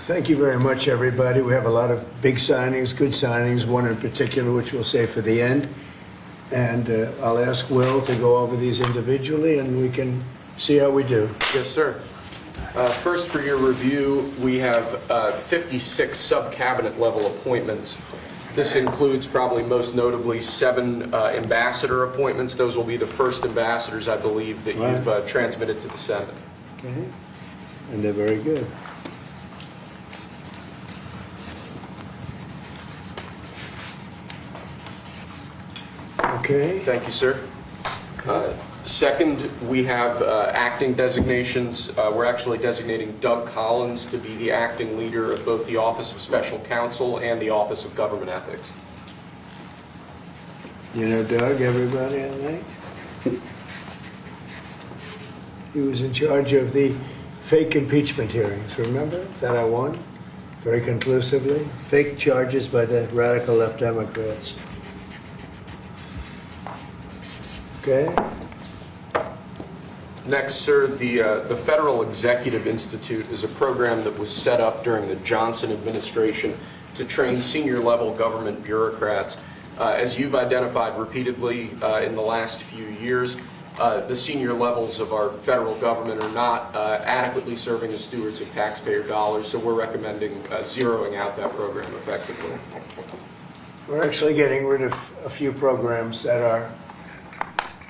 Thank you very much, everybody. We have a lot of big signings, good signings, one in particular, which we'll save for the end. And I'll ask Will to go over these individually, and we can see how we do. Yes, sir. First, for your review, we have 56 sub-cabinet level appointments. This includes probably most notably 7 ambassador appointments. Those will be the first ambassadors, I believe, that you've transmitted to the Senate. Okay. And they're very good. Okay. Thank you, sir. Second, we have acting designations. We're actually designating Doug Collins to be the acting leader of both the Office of Special Counsel and the Office of Government Ethics. You know Doug, everybody, I think? He was in charge of the fake impeachment hearings, remember? That I won very conclusively. Fake charges by the radical left Democrats. Okay. Next, sir, the Federal Executive Institute is a program that was set up during the Johnson administration to train senior-level government bureaucrats. As you've identified repeatedly in the last few years, the senior levels of our federal government are not adequately serving as stewards of taxpayer dollars, so we're recommending zeroing out that program effectively. We're actually getting rid of a few programs that are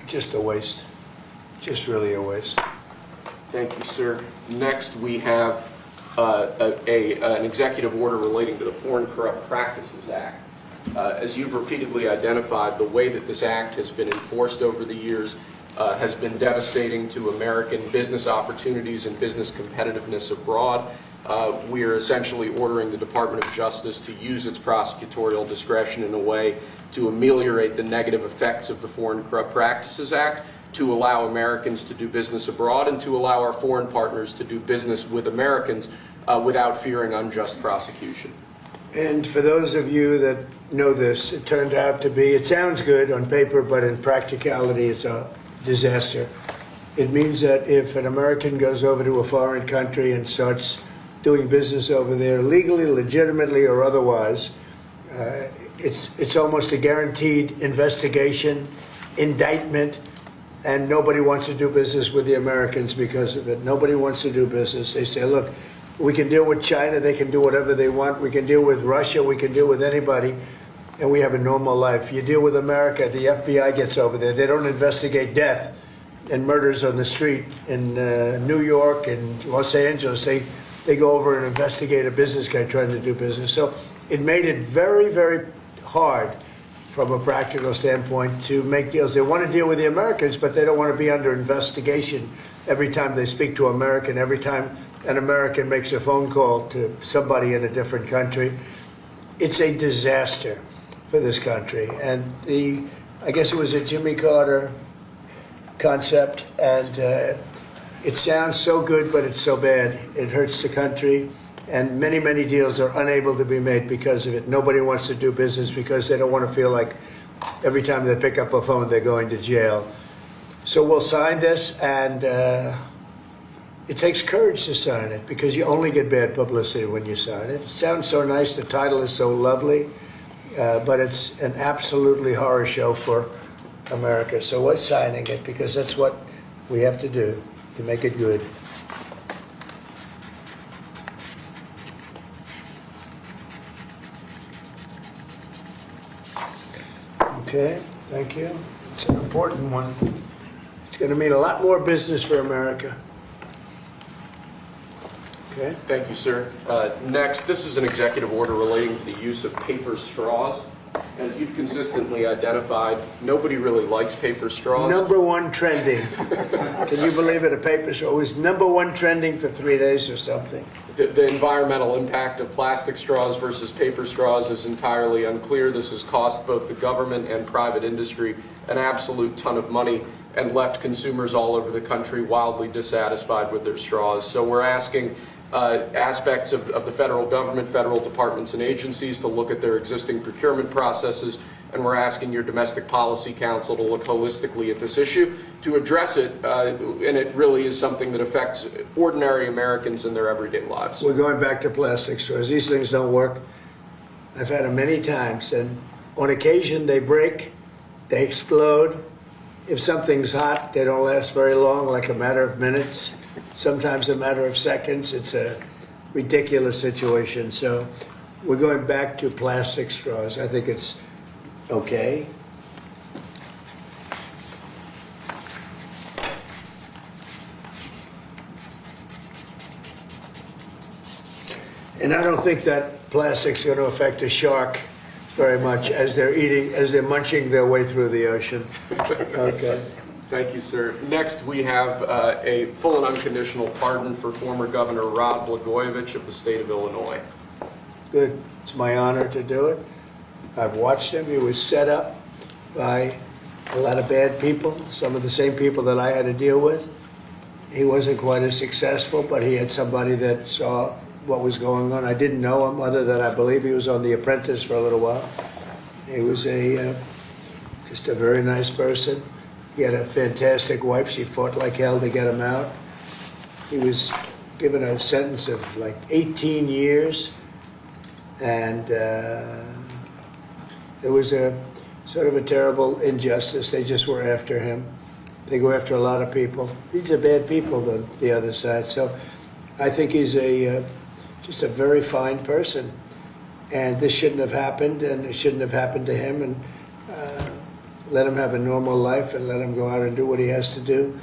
just a waste. Just really a waste. Thank you, sir. Next, we have an executive order relating to the Foreign Corrupt Practices Act. As you've repeatedly identified, the way that this act has been enforced over the years has been devastating to American business opportunities and business competitiveness abroad. We are essentially ordering the Department of Justice to use its prosecutorial discretion in a way to ameliorate the negative effects of the Foreign Corrupt Practices Act, to allow Americans to do business abroad, and to allow our foreign partners to do business with Americans without fearing unjust prosecution. And for those of you that know this, it turned out to be, it sounds good on paper, but in practicality it's a disaster. It means that if an American goes over to a foreign country and starts doing business over there legally, legitimately, or otherwise, it's almost a guaranteed investigation, indictment, and nobody wants to do business with the Americans because of it. Nobody wants to do business. They say, look, we can deal with China, they can do whatever they want. We can deal with Russia, we can deal with anybody, and we have a normal life. You deal with America, the FBI gets over there. They don't investigate death and murders on the street in New York and Los Angeles. They go over and investigate a business guy trying to do business. So it made it very, very hard from a practical standpoint to make deals. They want to deal with the Americans, but they don't want to be under investigation every time they speak to an American, every time an American makes a phone call to somebody in a different country. It's a disaster for this country. And I guess it was a Jimmy Carter concept, and it sounds so good, but it's so bad. It hurts the country. And many, many deals are unable to be made because of it. Nobody wants to do business because they don't want to feel like every time they pick up a phone, they're going to jail. So we'll sign this, and it takes courage to sign it because you only get bad publicity when you sign it. It sounds so nice. The title is so lovely, but it's an absolutely horror show for America. So we're signing it because that's what we have to do to make it good. Okay, thank you. It's an important one. It's going to mean a lot more business for America. Okay. Thank you, sir. Next, this is an executive order relating to the use of paper straws. As you've consistently identified, nobody really likes paper straws. #1 trending. Can you believe it? A paper straw was #1 trending for 3 days or something. The environmental impact of plastic straws versus paper straws is entirely unclear. This has cost both the government and private industry an absolute ton of money and left consumers all over the country wildly dissatisfied with their straws. So we're asking aspects of the federal government, federal departments and agencies to look at their existing procurement processes and we're asking your Domestic Policy Council to look holistically at this issue to address it, and it really is something that affects ordinary Americans in their everyday lives. We're going back to plastic straws. These things don't work. I've had them many times, and on occasion they break, they explode. If something's hot, they don't last very long, like a matter of minutes, sometimes a matter of seconds. It's a ridiculous situation. So we're going back to plastic straws. I think it's okay. And I don't think that plastic's going to affect a shark very much as they're munching their way through the ocean. Okay. Thank you, sir. Next, we have a full and unconditional pardon for former Governor Rod Blagojevich of the state of Illinois. Good. It's my honor to do it. I've watched him. He was set up by a lot of bad people, some of the same people that I had to deal with. He wasn't quite as successful, but he had somebody that saw what was going on. I didn't know him other than I believe he was on The Apprentice for a little while. He was just a very nice person. He had a fantastic wife. She fought like hell to get him out. He was given a sentence of like 18 years, and it was a sort of a terrible injustice. They just were after him. They go after a lot of people. These are bad people, the other side. So I think he's just a very fine person, and this shouldn't have happened, and it shouldn't have happened to him, and let him have a normal life and let him go out and do what he has to do.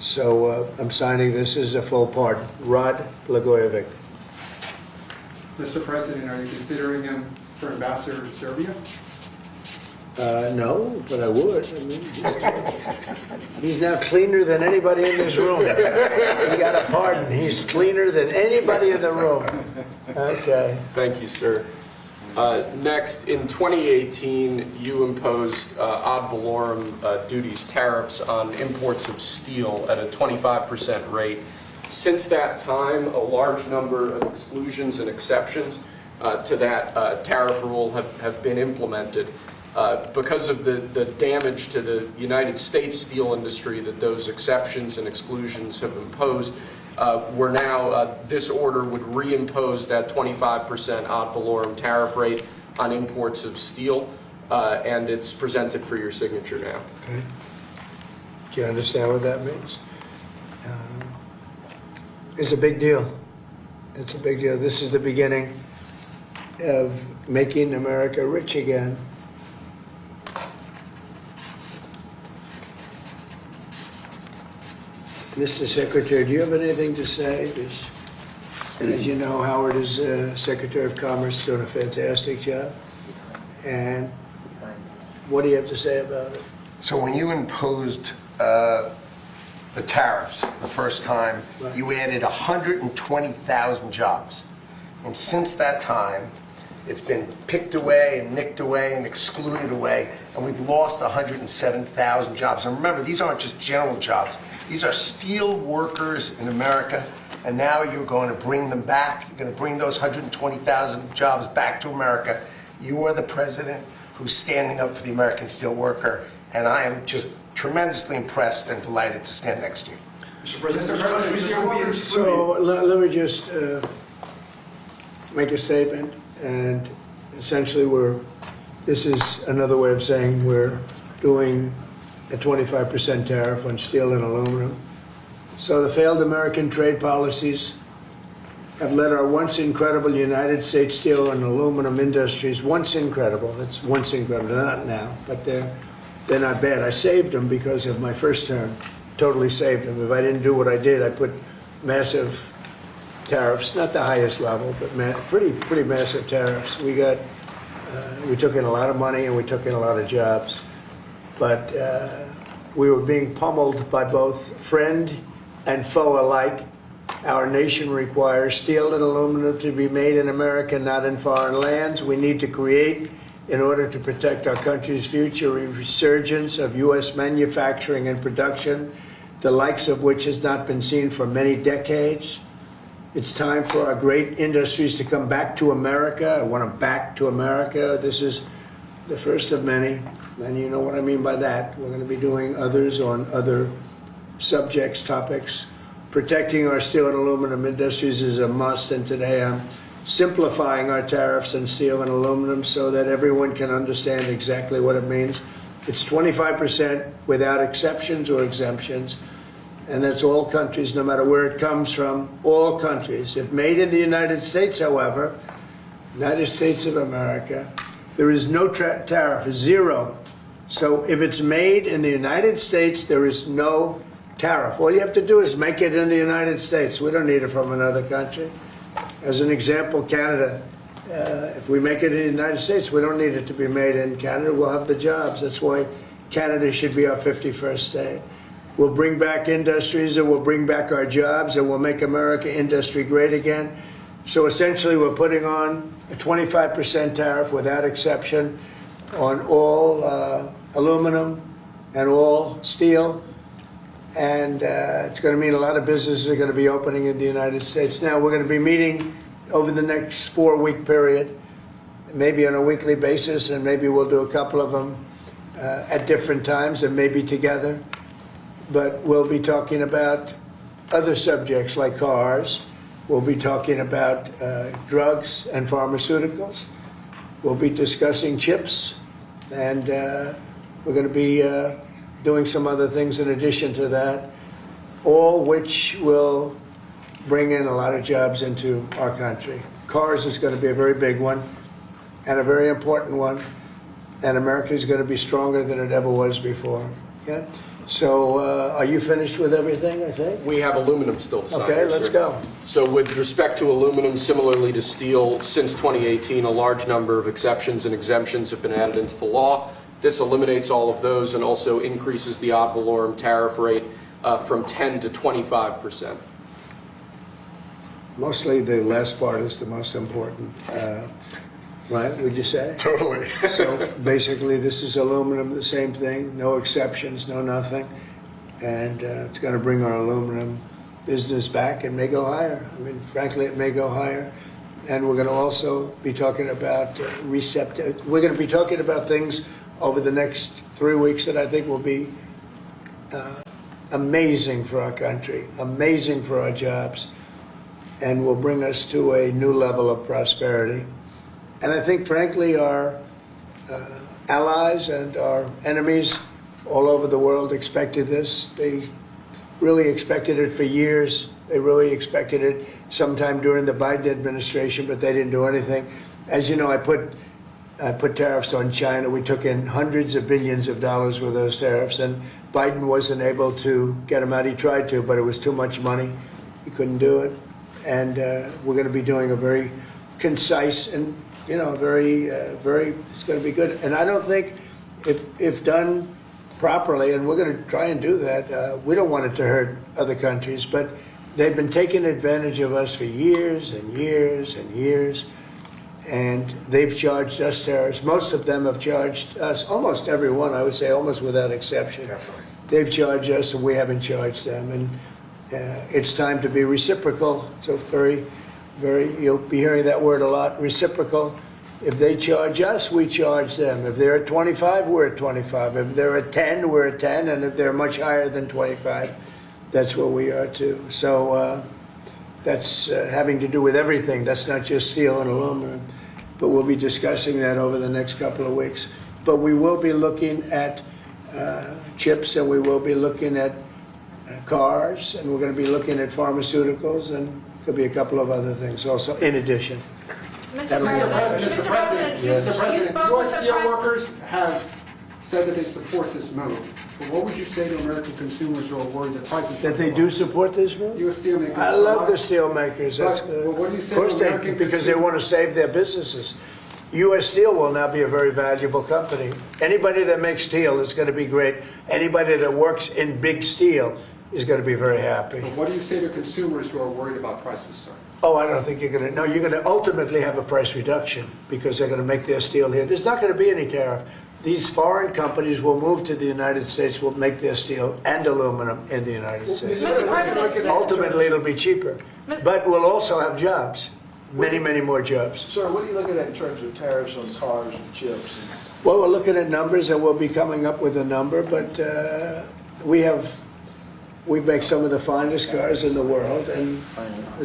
So I'm signing this as a full pardon. Rod Blagojevich. Mr. President, are you considering him for ambassador to Serbia? No, but I would. I mean, he's now cleaner than anybody in this room. He got a pardon. He's cleaner than anybody in the room. Okay. Thank you, sir. Next, in 2018, you imposed ad valorem duties, tariffs on imports of steel at a 25% rate. Since that time, a large number of exclusions and exceptions to that tariff rule have been implemented. Because of the damage to the United States steel industry that those exceptions and exclusions have imposed, we're now, this order would reimpose that 25% ad valorem tariff rate on imports of steel, and it's presented for your signature now. Okay. Do you understand what that means? It's a big deal. It's a big deal. This is the beginning of making America rich again. Mr. Secretary, do you have anything to say? As you know, Howard is Secretary of Commerce, doing a fantastic job. And what do you have to say about it? So when you imposed the tariffs the first time, Right. you added 120,000 jobs. And since that time, it's been picked away and nicked away and excluded away, and we've lost 107,000 jobs. And remember, these aren't just general jobs. These are steel workers in America, and now you're going to bring them back. You're going to bring those 120,000 jobs back to America. You are the president who's standing up for the American steel worker, and I am just tremendously impressed and delighted to stand next to you. Mr. President, So let me just make a statement, and essentially this is another way of saying we're doing a 25% tariff on steel and aluminum. So the failed American trade policies have led our once incredible United States steel and aluminum industries, once incredible, it's once incredible, they're not now, but they're not bad. I saved them because of my first term, totally saved them. If I didn't do what I did, I put massive tariffs, not the highest level, but pretty massive tariffs. We took in a lot of money and we took in a lot of jobs. But we were being pummeled by both friend and foe alike. Our nation requires steel and aluminum to be made in America, not in foreign lands. We need to create, in order to protect our country's future, a resurgence of U.S. manufacturing and production, the likes of which has not been seen for many decades. It's time for our great industries to come back to America. I want them back to America. This the first of many, and you know what I mean by that. We're going to be doing others on other subjects, topics. Protecting our steel and aluminum industries is a must, and today I'm simplifying our tariffs on steel and aluminum so that everyone can understand exactly what it means. It's 25% without exceptions or exemptions, and that's all countries, no matter where it comes from, all countries. If made in the United States, however, United States of America, there is no tariff, zero. So if it's made in the United States, there is no tariff. All you have to do is make it in the United States. We don't need it from another country. As an example, Canada, if we make it in the United States, we don't need it to be made in Canada. We'll have the jobs. That's why Canada should be our 51st state. We'll bring back industries, and we'll bring back our jobs, and we'll make America industry great again. So essentially, we're putting on a 25% tariff without exception on all aluminum and all steel. And it's going to mean a lot of businesses are going to be opening in the United States. Now, we're going to be meeting over the next 4-week period, maybe on a weekly basis, and maybe we'll do a couple of them at different times and maybe together. But we'll be talking about other subjects like cars. We'll be talking about drugs and pharmaceuticals. We'll be discussing chips, and we're going to be doing some other things in addition to that, all which will bring in a lot of jobs into our country. Cars is going to be a very big one and a very important one, and America is going to be stronger than it ever was before. Yeah? So are you finished with everything, I think? We have aluminum still to sign. Okay, here, let's sir. go. So with respect to aluminum, similarly to steel, since 2018, a large number of exceptions and exemptions have been added into the law. This eliminates all of those and also increases the ad valorem tariff rate from 10 to 25%. Mostly the last part is the most important, right, would you say? Totally. So basically, this is aluminum, the same thing, no exceptions, no nothing. And it's going to bring our aluminum business back and may go higher. I mean, frankly, it may go higher. And we're going to also be talking about we're going to be talking about things over the next 3 weeks that I think will be amazing for our country, amazing for our jobs, and will bring us to a new level of prosperity. And I think, frankly, our allies and our enemies all over the world expected this. They really expected it for years. They really expected it sometime during the Biden administration, but they didn't do anything. As you know, I put tariffs on China. We took in hundreds of billions of dollars with those tariffs, and Biden wasn't able to get them out. He tried to, but it was too much money. He couldn't do it. And we're going to be doing a very concise and, very, it's going to be good. And I don't think if done properly, and we're going to try and do that, we don't want it to hurt other countries, but they've been taking advantage of us for years and years and years. And they've charged us tariffs. Most of them have charged us, almost every one, I would say, almost without exception. Definitely. They've charged us, and we haven't charged them. And it's time to be reciprocal. So you'll be hearing that word a lot, reciprocal. If they charge us, we charge them. If they're at 25, we're at 25. If they're at 10, we're at 10. And if they're much higher than 25, that's where we are too. So that's having to do with everything. That's not just steel and aluminum. But we'll be discussing that over the next couple of weeks. But we will be looking at chips, and we will be looking at cars, and we're going to be looking at pharmaceuticals, and there'll be a couple of other things also in addition. Mr. President, Yes. Mr. President, You U.S. spoke with steel the workers have said that they support this move. But what would you say to American consumers who are worried that prices That they do support this move? U.S. steelmakers. I love the steel makers. That's But- good. but what do you say Of course to they, American because they consumers? want to save their businesses. U.S. Steel will now be a very valuable company. Anybody that makes steel is going to be great. Anybody that works in big steel is going to be very happy. But what do you say to consumers who are worried about prices, sir? Oh, I don't think you're going to. No, you're going to ultimately have a price reduction because they're going to make their steel here. There's not going to be any tariff. These foreign companies will move to the United States, will make their steel and aluminum in the United States. Mr. President, Ultimately, it'll be cheaper. But we'll also have jobs. Many, many more jobs. Sir, what are you looking at in terms of tariffs on cars and chips? Well, we're looking at numbers, and we'll be coming up with a number, but we make some of the finest cars in the world, and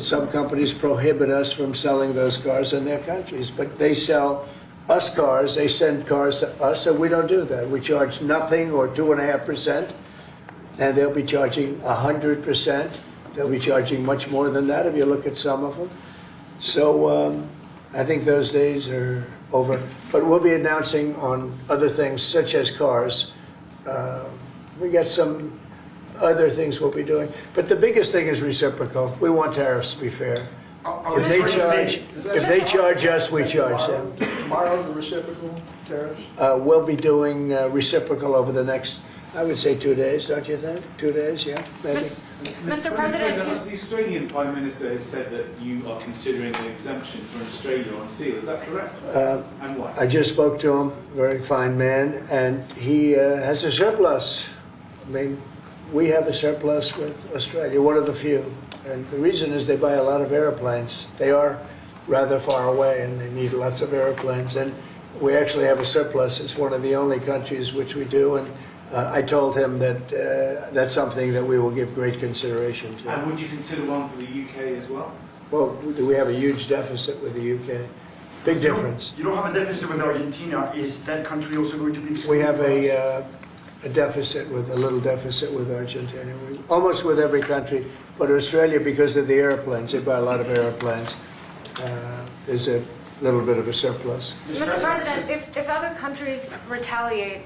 some companies prohibit us from selling those cars in their countries, but they sell us cars, they send cars to us, and we don't do that. We charge nothing or 2.5%, and they'll be charging 100%. They'll be charging much more than that if you look at some of them. So I think those days are over. But we'll be announcing on other things such as cars. We got some other things we'll be doing. But the biggest thing is reciprocal. We want tariffs to be fair. If they charge us, we charge them. Tomorrow, the reciprocal tariffs? We'll be doing reciprocal over the next, I would say, 2 days, don't you think? 2 days, yeah, maybe. Mr. President, the Australian Prime Minister has said that you are considering an exemption for Australia on steel. Is that correct? And why? I just spoke to him, very fine man, and he has a surplus. I mean, we have a surplus with Australia, one of the few. And the reason is they buy a lot of airplanes. They are rather far away, and they need lots of airplanes. And we actually have a surplus. It's one of the only countries which we do. And I told him that that's something that we will give great consideration to. And would you consider one for the UK as well? Well, we have a huge deficit with the UK. Big difference. You don't have a deficit with Argentina. Is that country also going to be excluded? We have a deficit with a little deficit with Argentina, almost with every country, but Australia, because of the airplanes, they buy a lot of airplanes. There's a little bit of a surplus. Mr. President, if other countries retaliate,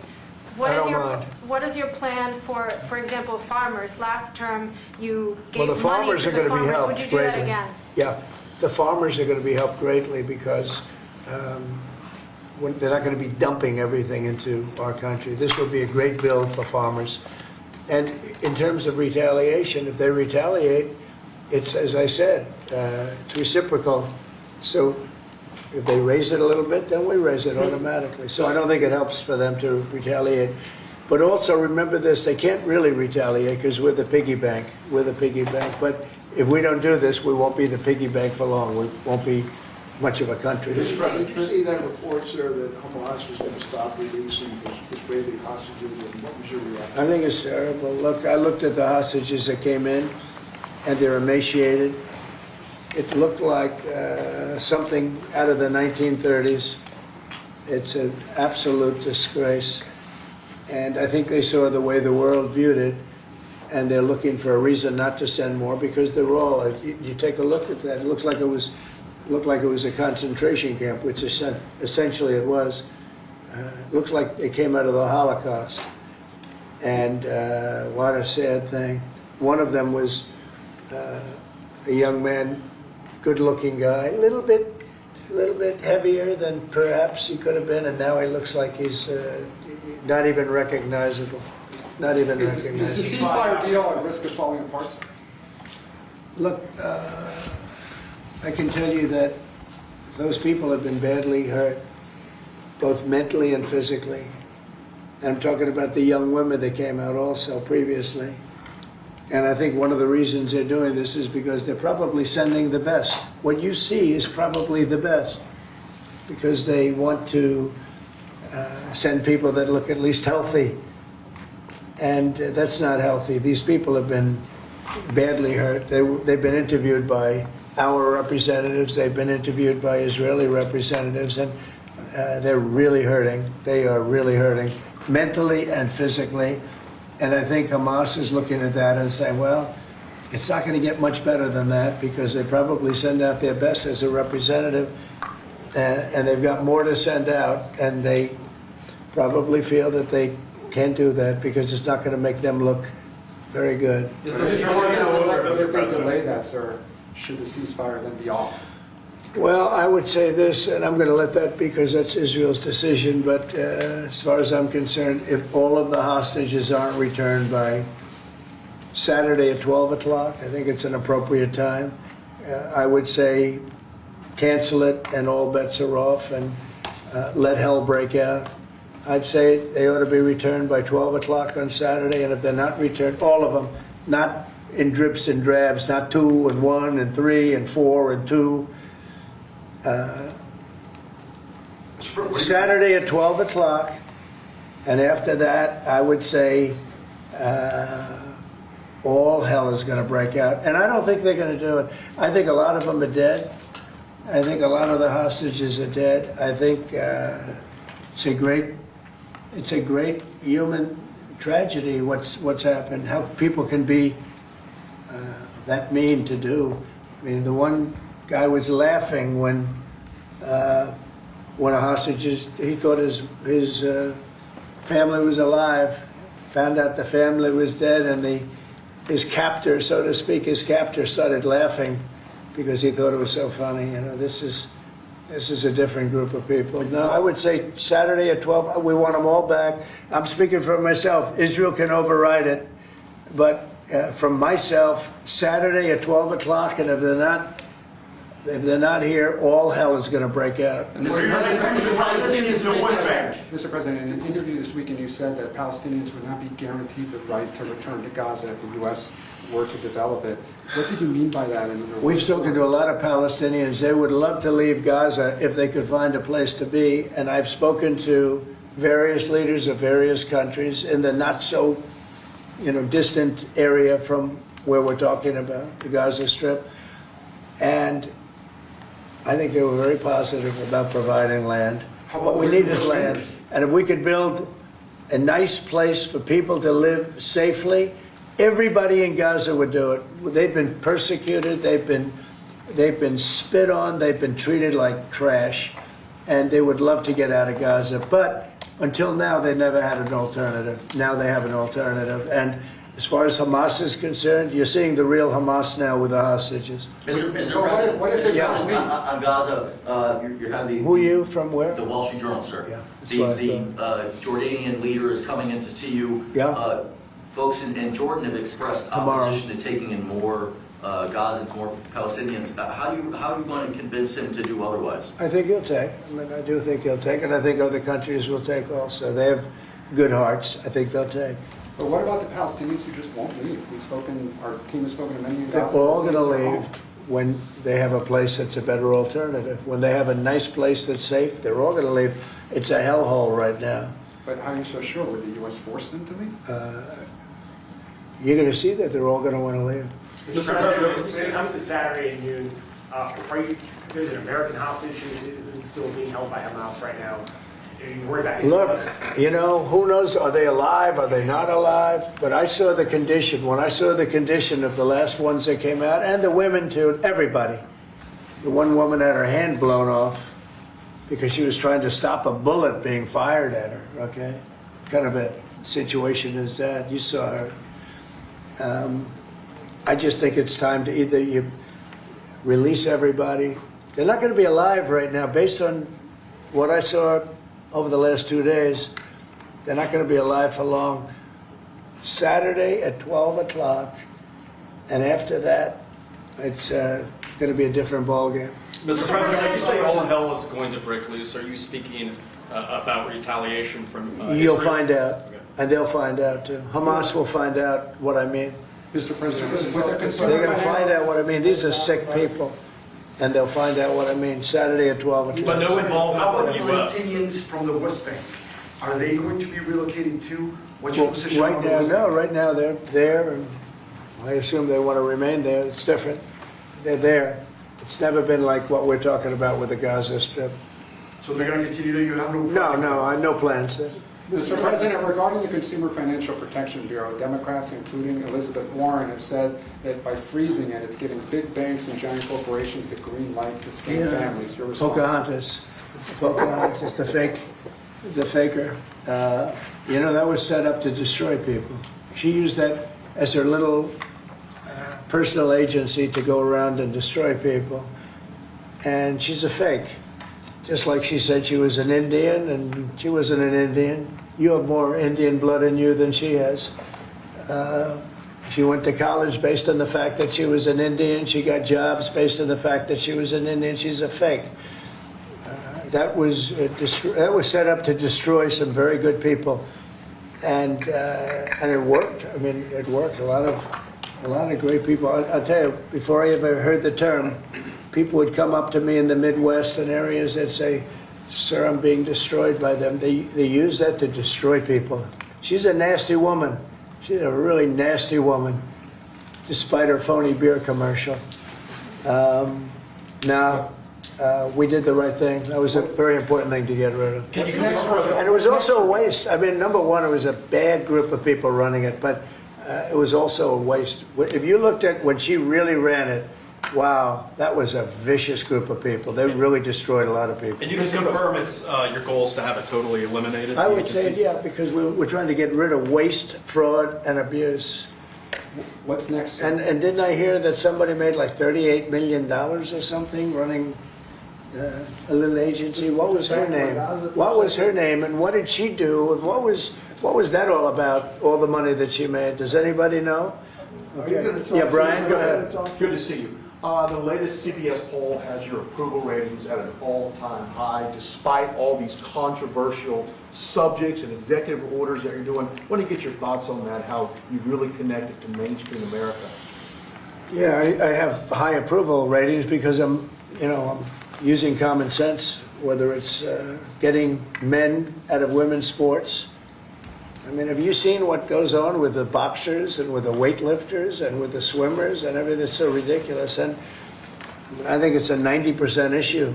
I don't mind. what is your plan for example, farmers? Last term, you gave Well, the money farmers to are the going to be farmers. helped Would you do that greatly. again? Yeah, the farmers are going to be helped greatly because they're not going to be dumping everything into our country. This will be a great bill for farmers. And in terms of retaliation, if they retaliate, it's, as I said, it's reciprocal. So if they raise it a little bit, then we raise it automatically. So I don't think it helps for them to retaliate. But also remember this, they can't really retaliate because we're the piggy bank. We're the piggy bank. But if we don't do this, we won't be the piggy bank for long. We won't be much of a country. Did you see that report, sir, that Hamas was going to stop releasing Israeli hostages, and what was your reaction? I think it's terrible. Look, I looked at the hostages that came in, and they're emaciated. It looked like something out of the 1930s. It's an absolute disgrace. And I think they saw the way the world viewed it, and they're looking for a reason not to send more because they're all, you take a look at that, it looks like it was a concentration camp, which essentially it was. It looks like they came out of the Holocaust. And what a sad thing. One of them was a young man, good-looking guy, a little bit heavier than perhaps he could have been, and now he looks like he's not even recognizable. Not even Is the recognizable. ceasefire deal at risk of falling apart, sir? Look, I can tell you that those people have been badly hurt, both mentally and physically. And I'm talking about the young women that came out also previously. And I think one of the reasons they're doing this is because they're probably sending the best. What you see is probably the best because they want to send people that look at least healthy. And that's not healthy. These people have been badly hurt. They've been interviewed by our representatives. They've been interviewed by Israeli representatives. And they're really hurting. They are really hurting mentally and physically. And I think Hamas is looking at that and saying, well, it's not going to get much better than that because they probably send out their best as a representative. And they've got more to send out. And they probably feel that they can't do that because it's not going to make them look very good. Is the ceasefire going to delay that, sir? Should the ceasefire then be off? Well, I would say this, and I'm going to let that because that's Israel's decision, but as far as I'm concerned, if all of the hostages aren't returned by Saturday at 12 o'clock, I think it's an appropriate time. I would say cancel it and all bets are off and let hell break out. I'd say they ought to be returned by 12 o'clock on Saturday, and if they're not returned, all of them, not in drips and drabs, not 2 and 1 and 3 and 4 and 2. Saturday at 12 o'clock, and after that, I would say all hell is going to break out. And I don't think they're going to do it. I think a lot of them are dead. I think a lot of the hostages are dead. I think it's a great human tragedy what's happened, how people can be that mean to do. I mean, the one guy was laughing when a hostage he thought his family was alive, found out the family was dead, and his captor, so to speak, started laughing because he thought it was so funny. You know, this is a different group of people. No, I would say Saturday at 12, we want them all back. I'm speaking for myself. Israel can override it, but from myself, Saturday at 12 o'clock, and if they're not here, all hell is going to break out. Mr. President, in an interview this weekend, you said that Palestinians would not be guaranteed the right to return to Gaza if the U.S. were to develop it. What did you mean by that? We've spoken to a lot of Palestinians. They would love to leave Gaza if they could find a place to be. And I've spoken to various leaders of various countries in the not so, distant area from where we're talking about, the Gaza Strip. And I think they were very positive about providing land. What we need is land. And if we could build a nice place for people to live safely, everybody in Gaza would do it. They've been persecuted, they've been spit on, they've been treated like trash, and they would love to get out of Gaza. But until now, they never had an alternative. Now they have an alternative. And as far as Hamas is concerned, you're seeing the real Hamas now with the hostages. Mr. So President, what if they Yeah. don't leave? on Gaza, you have the... Who are you, from where? The Wall Street Journal, sir. Yeah, that's what I The Jordanian leader is coming in to see you. Yeah. Folks in Jordan have expressed Tomorrow. opposition to taking in more Gazans, more Palestinians. How are you going to convince him to do otherwise? I think he'll take. I do think he'll take, and I think other countries will take also. They have good hearts. I think they'll take. But what about the Palestinians who just won't leave? Our team has spoken to many in Gaza. They're all that going to say it's their leave home. when they have a place that's a better alternative. When they have a nice place that's safe, they're all going to leave. It's a hellhole right now. But how are you so sure? Would the U.S. force them to leave? You're going to see that they're all going to want to leave. Mr. President, when it comes to Saturday at noon, there's an American hostage who's still being held by Hamas right now. Are you worried about his Look, life? who knows? Are they alive? Are they not alive? But I saw the condition. When I saw the condition of the last ones that came out, and the women too, everybody. The one woman had her hand blown off because she was trying to stop a bullet being fired at her, okay? What kind of a situation is that? You saw her. I just think it's time to either you release everybody. They're not going to be alive right now, based on what I saw over the last 2 days. They're not going to be alive for long. Saturday at 12 o'clock, and after that, it's going to be a different ballgame. Mr. President, when you say all hell is going to break loose, are you speaking about retaliation from You'll Israel? find out, Okay. and they'll find out too. Hamas will find out what I mean. Mr. President, with their concern They're going to about- find out what I mean. These are sick people, and they'll find out what I mean Saturday at 12 o'clock. But no How involvement about from the the U.S. Palestinians from the West Bank? Are they going to be relocating too? What's your Well, position right on the now, West no, Bank? right now they're there, and I assume they want to remain there. It's different. They're there. It's never been like what we're talking about with the Gaza Strip. So they're going to continue there? You have no... No, I have no plans there. Mr. President, regarding the Consumer Financial Protection Bureau, Democrats, including Elizabeth Warren, have said that by freezing it, it's giving big banks and giant corporations the green light to scam families. Your response? Pocahontas, the faker. That was set up to destroy people. She used that as her little personal agency to go around and destroy people. And she's a fake. Just like she said she was an Indian, and she wasn't an Indian. You have more Indian blood in you than she has. She went to college based on the fact that she was an Indian. She got jobs based on the fact that she was an Indian. She's a fake. That was set up to destroy some very good people, and it worked. I mean, it worked. A lot of great people. I'll tell you, before I ever heard the term, people would come up to me in the Midwest and areas that say, Sir, I'm being destroyed by them. They use that to destroy people. She's a nasty woman. She's a really nasty woman, despite her phony beer commercial. We did the right thing. That was a very important thing to get rid of. And it was also a waste. I mean, number one, it was a bad group of people running it, but it was also a waste. If you looked at when she really ran it, wow, that was a vicious group of people. They really destroyed a lot of people. And you can confirm it's your goal is to have it totally eliminated? I would say, yeah, because we're trying to get rid of waste, fraud, and abuse. What's next? And didn't I hear that somebody made like $38 million or something running a little agency? What was her name? What was her name, and what did she do, and what was that all about, all the money that she made? Does anybody know? Are you gonna talk- Yeah, Brian, go ahead. Good to see you. The latest CBS poll has your approval ratings at an all-time high, despite all these controversial subjects and executive orders that you're doing. I want to get your thoughts on that, how you've really connected to mainstream America. Yeah, I have high approval ratings because I'm using common sense, whether it's getting men out of women's sports. I mean, have you seen what goes on with the boxers and with the weightlifters and with the swimmers and everything? It's so ridiculous. And I think it's a 90% issue.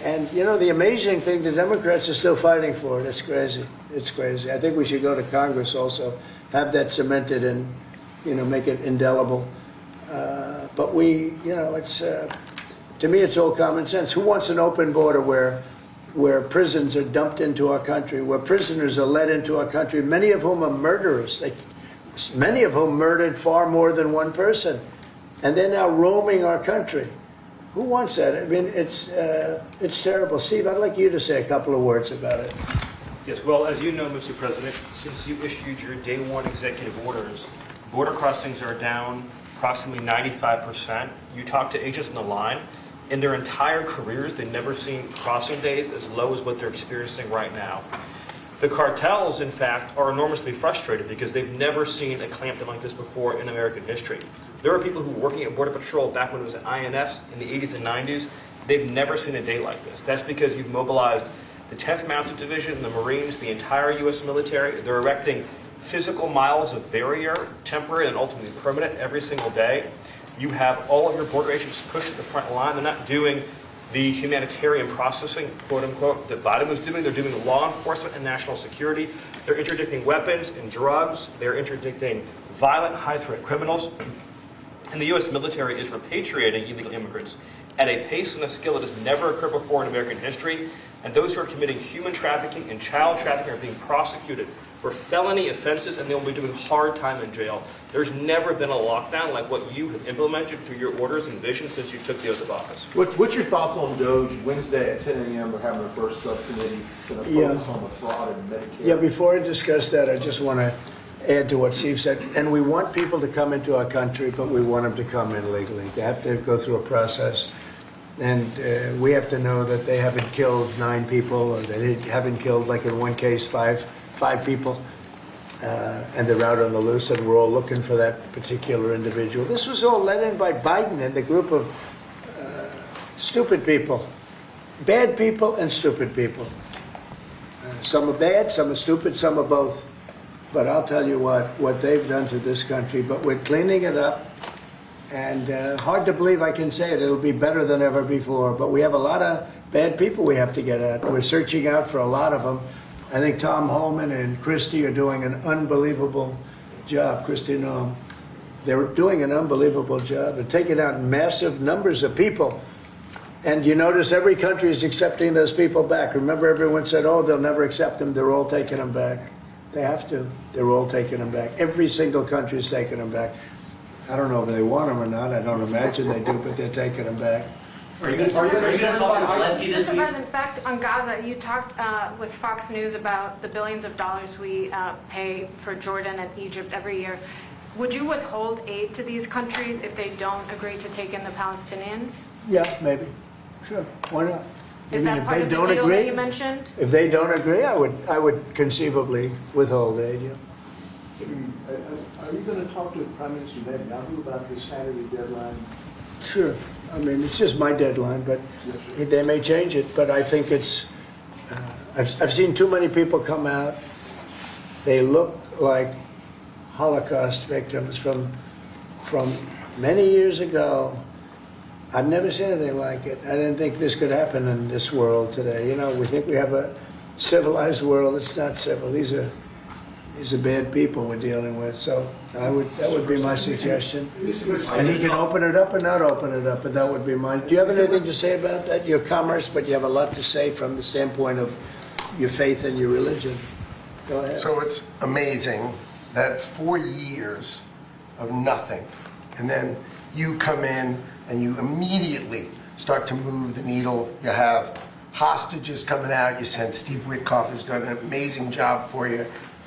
And, the amazing thing, the Democrats are still fighting for it. It's crazy. It's crazy. I think we should go to Congress also, have that cemented and, make it indelible. But it's, to me, it's all common sense. Who wants an open border where prisons are dumped into our country, where prisoners are led into our country, many of whom are murderers, many of whom murdered far more than one person, and they're now roaming our country? Who wants that? I mean, it's terrible. Steve, I'd like you to say a couple of words about it. Yes, well, as you know, Mr. President, since you issued your day one executive orders, border crossings are down approximately 95%. You talk to agents on the line, in their entire careers, they've never seen crossing days as low as what they're experiencing right now. The cartels, in fact, are enormously frustrated because they've never seen a clampdown like this before in American history. There are people who were working at Border Patrol back when it was an INS in the 80s and 90s. They've never seen a day like this. That's because you've mobilized the 10th Mounted Division, the Marines, the entire U.S. military. They're erecting physical miles of barrier, temporary and ultimately permanent, every single day. You have all of your border agents pushed at the front line. They're not doing the humanitarian processing, quote unquote, that Biden was doing. They're doing law enforcement and national security. They're interdicting weapons and drugs. They're interdicting violent, high-threat criminals. And the U.S. military is repatriating illegal immigrants at a pace and a skill that has never occurred before in American history. And those who are committing human trafficking and child trafficking are being prosecuted for felony offenses, and they'll be doing hard time in jail. There's never been a lockdown like what you have implemented through your orders and vision since you took the oath of office. What's your thoughts on DOGE? Wednesday at 10 a.m. we're having our first subcommittee going to focus on the fraud in Medicare. Yeah, before I discuss that, I just want to add to what Steve said. And we want people to come into our country, but we want them to come in legally. They have to go through a process. And we have to know that they haven't killed 9 people, or they haven't killed, like in one case, five people. And they're out on the loose, and we're all looking for that particular individual. This was all led in by Biden and the group of stupid people. Bad people and stupid people. Some are bad, some are stupid, some are both. But I'll tell you what they've done to this country. But we're cleaning it up. And hard to believe I can say it. It'll be better than ever before. But we have a lot of bad people we have to get at. We're searching out for a lot of them. I think Tom Holman and Christie are doing an unbelievable job. Christie Noem. They're doing an unbelievable job. They're taking out massive numbers of people. And you notice every country is accepting those people back. Remember, everyone said, oh, they'll never accept them. They're all taking them back. They have to. They're all taking them back. Every single country is taking them back. I don't know if they want them or not. I don't imagine they do, but they're taking them back. Are you going to talk to Zelensky this Mr. week? President, back on Gaza, you talked with Fox News about the billions of dollars we pay for Jordan and Egypt every year. Would you withhold aid to these countries if they don't agree to take in the Palestinians? Yeah, maybe. Sure. Why not? Is that if part they of the don't deal agree, that you mentioned? If they don't agree, I would conceivably withhold aid. Yeah. Are you going to talk to Prime Minister Netanyahu about this Saturday deadline? Sure. I mean, it's just my deadline, but they may change it, but I think it's, I've seen too many people come out. They look like Holocaust victims from many years ago. I've never seen anything like it. I didn't think this could happen in this world today. You know, we think we have a civilized world. It's not civil. These are bad people we're dealing with. So that would be my suggestion. And he can open it up or not open it up, but that would be mine. Do you have anything to say about that? Your commerce, but you have a lot to say from the standpoint of your faith and your religion. Go ahead. So it's amazing that 4 years of nothing, and then you come in and you immediately start to move the needle. You have hostages coming out. You send Steve Witkoff, who's done an amazing job for you.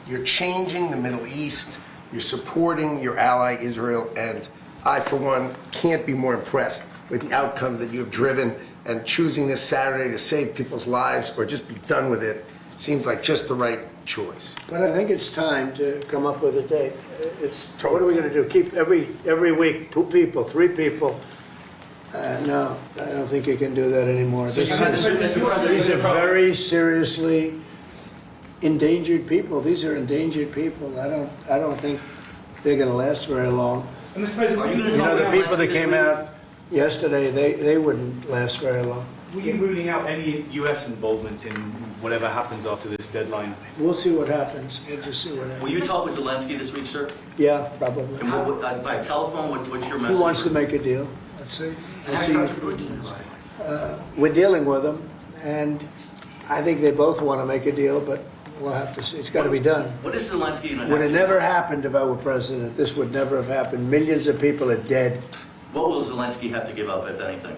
You're changing the Middle East. You're supporting your ally Israel, and I, for one, can't be more impressed with the outcome that you have driven. And choosing this Saturday to save people's lives or just be done with it seems like just the right choice. But I think it's time to come up with a date. What are we going to do? Keep every week 2 people, 3 people? No, I don't think you can do that anymore. These are very seriously endangered people. These are endangered people. I don't think they're going to last very long. And Mr. President, You know, the people that came out yesterday, they wouldn't last very long. were you ruling out any US involvement in whatever happens after this deadline? We'll see what happens. We'll just see what happens. Will you talk with Zelensky this week, sir? Yeah, probably. And by telephone, what's your message? He wants to make a deal. Let's see. We're dealing with him, and I think they both want to make a deal, but we'll have to see. It's got to be done. What is Zelensky going to Would have never happened if I were president. This would never have happened. Millions of people are dead. What will Zelensky have to give up, if anything?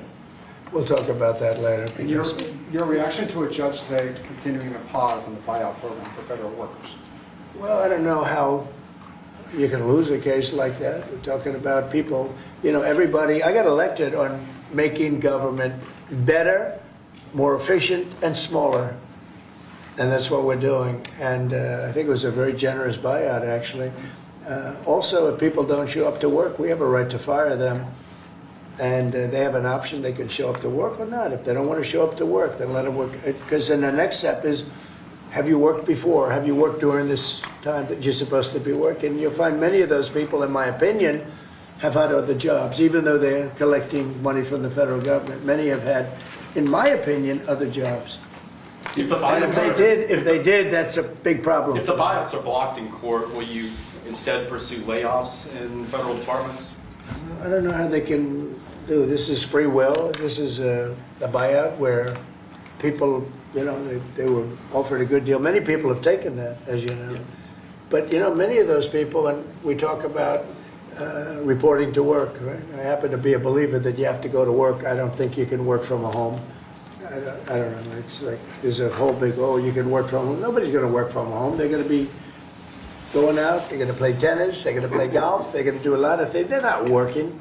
We'll talk about that later. And your reaction to a judge today continuing a pause on the buyout program for federal workers? Well, I don't know how you can lose a case like that. We're talking about people, you know, everybody. I got elected on making government better, more efficient, and smaller. And that's what we're doing. And I think it was a very generous buyout, actually. Also, if people don't show up to work, we have a right to fire them. And they have an option. They can show up to work or not. If they don't want to show up to work, then let them work. Because then the next step is, have you worked before? Have you worked during this time that you're supposed to be working? You'll find many of those people, in my opinion, have had other jobs, even though they're collecting money from the federal government. Many have had, in my opinion, other jobs. If the And buyouts if they did, that's a big problem. If the buyouts are blocked in court, will you instead pursue layoffs in federal departments? I don't know how they can do. This is free will. This is a buyout where people, you know, they were offered a good deal. Many people have taken that, as you know. Yeah. But, you know, many of those people, and we talk about reporting to work, right? I happen to be a believer that you have to go to work. I don't think you can work from a home. I don't know. It's like there's a whole big, oh, you can work from home. Nobody's going to work from home. They're going to be going out. They're going to play tennis. They're going to play golf. They're going to do a lot of things. They're not working.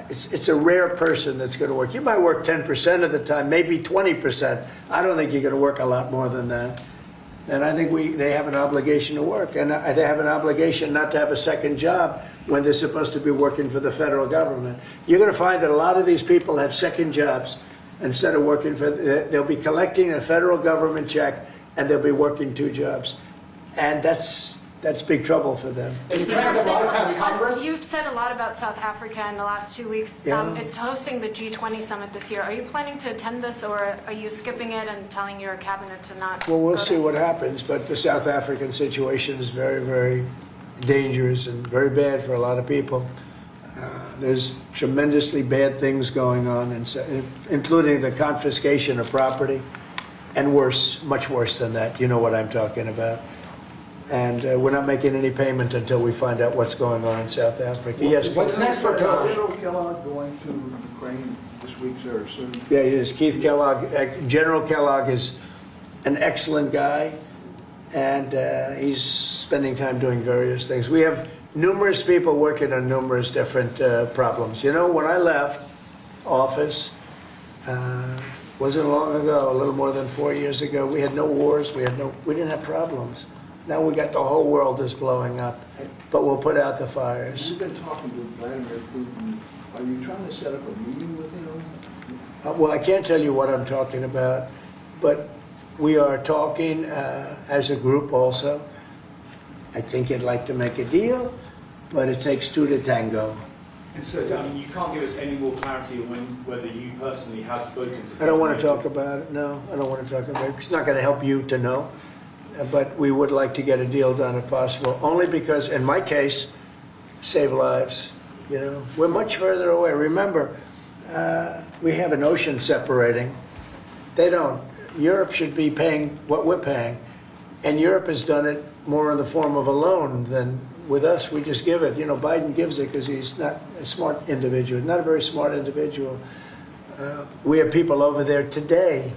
It's a rare person that's going to work. You might work 10% of the time, maybe 20%. I don't think you're going to work a lot more than that. And I think they have an obligation to work. And they have an obligation not to have a second job when they're supposed to be working for the federal government. You're going to find that a lot of these people have second jobs. Instead of working for, they'll be collecting a federal government check, and they'll be working 2 jobs. And that's big trouble for them. You've said a lot about South Africa in the last 2 weeks. Yeah. It's hosting the G20 summit this year. Are you planning to attend this, or are you skipping it and telling your cabinet to not? Well, we'll see what happens, but the South African situation is very, very dangerous and very bad for a lot of people. There's tremendously bad things going on, including the confiscation of property, and worse, much worse than that. You know what I'm talking about. And we're not making any payment until we find out what's going on in South Africa. Yes. What's next for General Kellogg going to Ukraine this week, sir, soon? Yeah, it is. Keith Kellogg. General Kellogg is an excellent guy, and he's spending time doing various things. We have numerous people working on numerous different problems. You know, when I left office, wasn't long ago, a little more than 4 years ago, we had no wars, we didn't have problems. Now we got the whole world is blowing up, but we'll put out the fires. You've been talking to Vladimir Putin Are you trying to set up a meeting with him? Well, I can't tell you what I'm talking about, but we are talking as a group also. I think he'd like to make a deal, but it takes two to tango. And so, I mean, you can't give us any more clarity on whether you personally have spoken to. I don't want to talk about it, no. I don't want to talk about it. It's not going to help you to know, but we would like to get a deal done if possible, only because, in my case, save lives. You know, we're much further away. Remember, we have an ocean separating. They don't. Europe should be paying what we're paying, and Europe has done it more in the form of a loan than with us. We just give it. You know, Biden gives it because he's not a smart individual, not a very smart individual. We have people over there today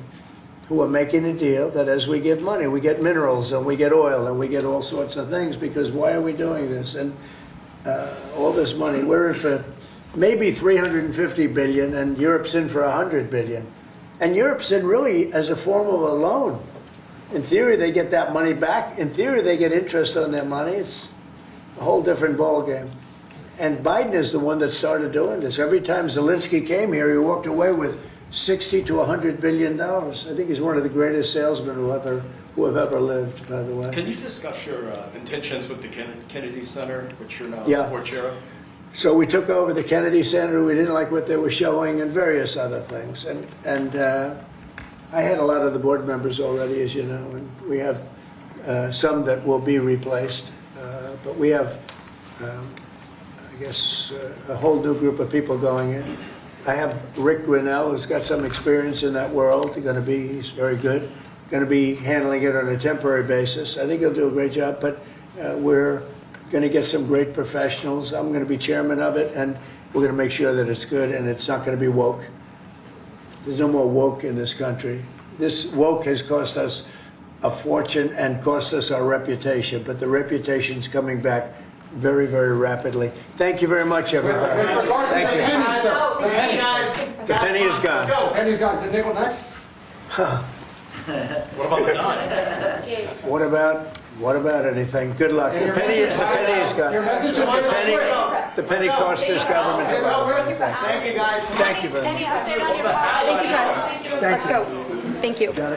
who are making a deal that as we give money, we get minerals and we get oil and we get all sorts of things, because why are we doing this? And all this money, we're in for maybe 350 billion and Europe's in for 100 billion. And Europe's in really as a form of a loan. In theory, they get that money back. In theory, they get interest on their money. It's a whole different ballgame. And Biden is the one that started doing this. Every time Zelensky came here, he walked away with $60 to $100 billion. I think he's one of the greatest salesmen who have ever lived, by the way. Can you discuss your intentions with the Kennedy Center, which you're now Yeah. board chair of? So we took over the Kennedy Center. We didn't like what they were showing and various other things. And I had a lot of the board members already, as you know, and we have some that will be replaced. But we have, I guess, a whole new group of people going in. I have Rick Grinnell, who's got some experience in that world. He's very good. Going to be handling it on a temporary basis. I think he'll do a great job, but we're going to get some great professionals. I'm going to be chairman of it, and we're going to make sure that it's good and it's not going to be woke. There's no more woke in this country. This woke has cost us a fortune and cost us our reputation, but the reputation's coming back very, very rapidly. Thank you very much, everybody. With regards to the Thank you. penny, sir. The penny, guys. The penny is gone. Penny's gone. Is the nickel next? What about the dime? What about anything? Good luck. The penny is gone. Your message is The penny cost this government a lot. Thank you, guys. Thank you very much. Any update on your policy? Thank you, Press. Thank Let's you. go. Thank you. Got it.